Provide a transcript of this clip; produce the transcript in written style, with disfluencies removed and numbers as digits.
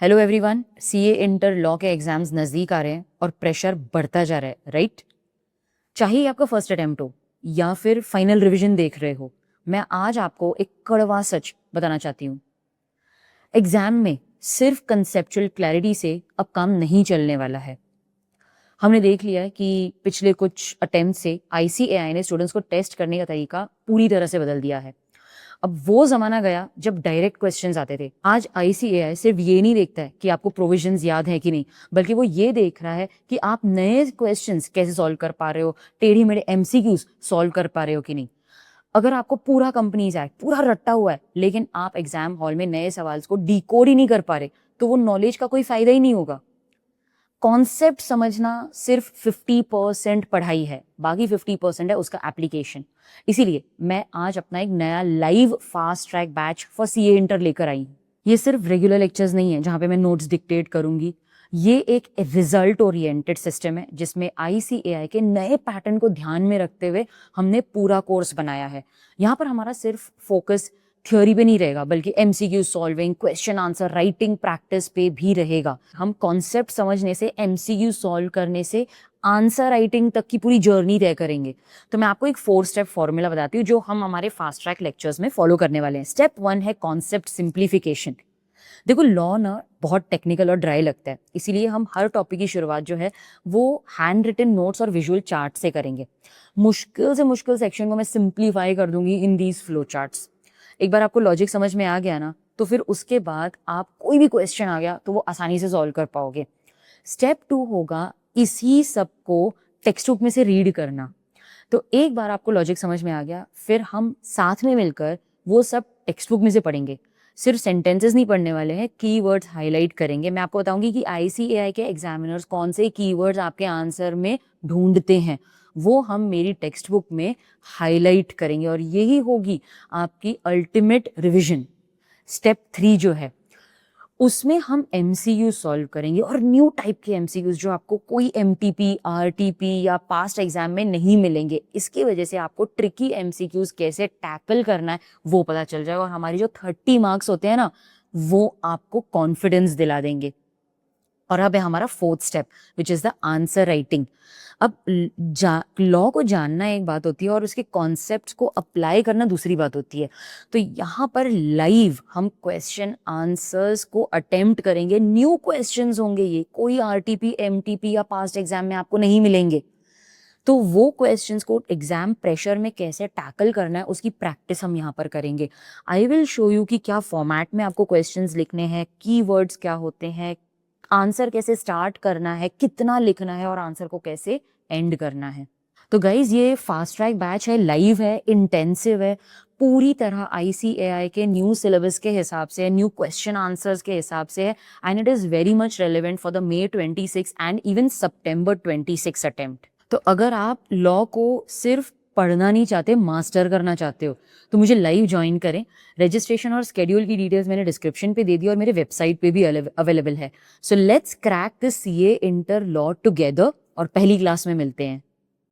Hello everyone, CA inter law के exams नज़दीक आ रहे हैं और प्रेशर बढ़ता जा रहा है, राइट? चाहे ये आपका फर्स्ट अटेम्प्ट हो या फिर फाइनल रिवीजन देख रहे हो, मैं आज आपको एक कड़वा सच बताना चाहती हूँ। एग्जाम में सिर्फ कंसेप्चुअल क्लैरिटी से अब काम नहीं चलने वाला है। हमने देख लिया है कि पिछले कुछ अटेम्प्ट से आईसीएआई ने स्टूडेंट्स को टेस्ट करने का तरीका पूरी तरह से बदल दिया है। अब वो जमाना गया जब डायरेक्ट क्वेश्चंस आते थे। आज आईसीएआई सिर्फ ये नहीं देखता है कि आपको प्रोविजंस याद है कि नहीं, बल्कि वो ये देख रहा है कि आप नए क्वेश्चंस कैसे सॉल्व कर पा रहे हो, टेढ़ी मेढ़े एमसीक्यूज सॉल्व कर पा रहे हो कि नहीं। अगर आपको पूरा कंपनीज एक्ट पूरा रट्टा हुआ है लेकिन आप एग्जाम हॉल में नए सवाल को डिकोड ही नहीं कर पा रहे, तो वो नॉलेज का कोई फायदा ही नहीं होगा। कॉन्सेप्ट समझना सिर्फ 50% पढ़ाई है, बाकी 50% है उसका एप्लीकेशन। इसीलिए मैं आज अपना एक नया live fast track batch for CA inter लेकर आई हूँ। ये सिर्फ रेगुलर लेक्चर्स नहीं है जहाँ पे मैं नोट्स डिक्टेट करूंगी। ये एक रिजल्ट ओरिएंटेड सिस्टम है जिसमें आईसीएआई के नए पैटर्न को ध्यान में रखते हुए हमने पूरा कोर्स बनाया है। यहाँ पर हमारा सिर्फ फोकस थ्योरी पे नहीं रहेगा, बल्कि MCQ solving, question answer writing practice पे भी रहेगा। हम कॉन्सेप्ट समझने से, एमसीक्यू सॉल्व करने से आंसर राइटिंग तक की पूरी जर्नी तय करेंगे। तो मैं आपको एक 4 स्टेप फॉर्मूला बताती हूँ जो हम हमारे फास्ट ट्रैक लेक्चर्स में फॉलो करने वाले हैं। स्टेप 1 है कॉन्सेप्ट सिंप्लीफिकेशन। देखो, लॉ ना बहुत टेक्निकल और ड्राई लगता है, इसीलिए हम हर टॉपिक की शुरुआत जो है वो हैंड रिटन नोट्स और विजुअल चार्ट से करेंगे। मुश्किल से मुश्किल सेक्शन को मैं सिंप्लीफाई कर दूंगी इन दीज फ्लो चार्ट्स। एक बार आपको लॉजिक समझ में आ गया ना, तो फिर उसके बाद आप कोई भी क्वेश्चन आ गया तो वो आसानी से सॉल्व कर पाओगे। स्टेप 2 होगा इसी सब को टेक्स्ट बुक में से रीड करना। तो एक बार आपको लॉजिक समझ में आ गया, फिर हम साथ में मिलकर वो सब टेक्स्ट बुक में से पढ़ेंगे। सिर्फ सेंटेंसेस नहीं पढ़ने वाले हैं, कीवर्ड्स हाईलाइट करेंगे। मैं आपको बताऊंगी कि आईसीएआई के एग्जामिनर्स कौन से कीवर्ड्स आपके आंसर में ढूंढते हैं, वो हम मेरी टेक्स्ट बुक में हाईलाइट करेंगे और यही होगी आपकी अल्टीमेट रिवीजन। स्टेप 3 जो है उसमें हम एमसीक्यू सॉल्व करेंगे, और न्यू टाइप के एमसीक्यूज जो आपको कोई एमटीपी, आरटीपी या पास्ट एग्जाम में नहीं मिलेंगे। इसकी वजह से आपको ट्रिकी एमसीक्यूज कैसे टैकल करना है वो पता चल जाएगा, और हमारी जो 30 मार्क्स होते हैं ना, वो आपको कॉन्फिडेंस दिला देंगे। और अब है हमारा 4th step which is the answer writing. अब लॉ को जानना एक बात होती है और उसके कॉन्सेप्ट्स को अप्लाई करना दूसरी बात होती है। तो यहाँ पर लाइव हम क्वेश्चन आंसर्स को अटेम्प्ट करेंगे। न्यू क्वेश्चंस होंगे, ये कोई आरटीपी, एमटीपी या पास्ट एग्जाम में आपको नहीं मिलेंगे। तो वो क्वेश्चंस को एग्जाम प्रेशर में कैसे टैकल करना है उसकी प्रैक्टिस हम यहाँ पर करेंगे। आई विल शो यू कि क्या फॉर्मेट में आपको क्वेश्चंस लिखने हैं, कीवर्ड्स क्या होते हैं, आंसर कैसे स्टार्ट करना है, कितना लिखना है और आंसर को कैसे एंड करना है। तो गाइज, ये फास्ट ट्रैक बैच है, लाइव है, इंटेंसिव है, पूरी तरह आईसीएआई के न्यू सिलेबस के हिसाब से, न्यू क्वेश्चन आंसर्स के हिसाब से है, and it is very much relevant for the May 26 and even September 26 attempt. तो अगर आप लॉ को सिर्फ पढ़ना नहीं चाहते, मास्टर करना चाहते हो, तो मुझे लाइव ज्वाइन करें। रजिस्ट्रेशन और स्केड्यूल की डिटेल्स मैंने डिस्क्रिप्शन पे दे दी और मेरे वेबसाइट पे भी अवेलेबल है। So let's crack this CA inter law together, और पहली क्लास में मिलते हैं।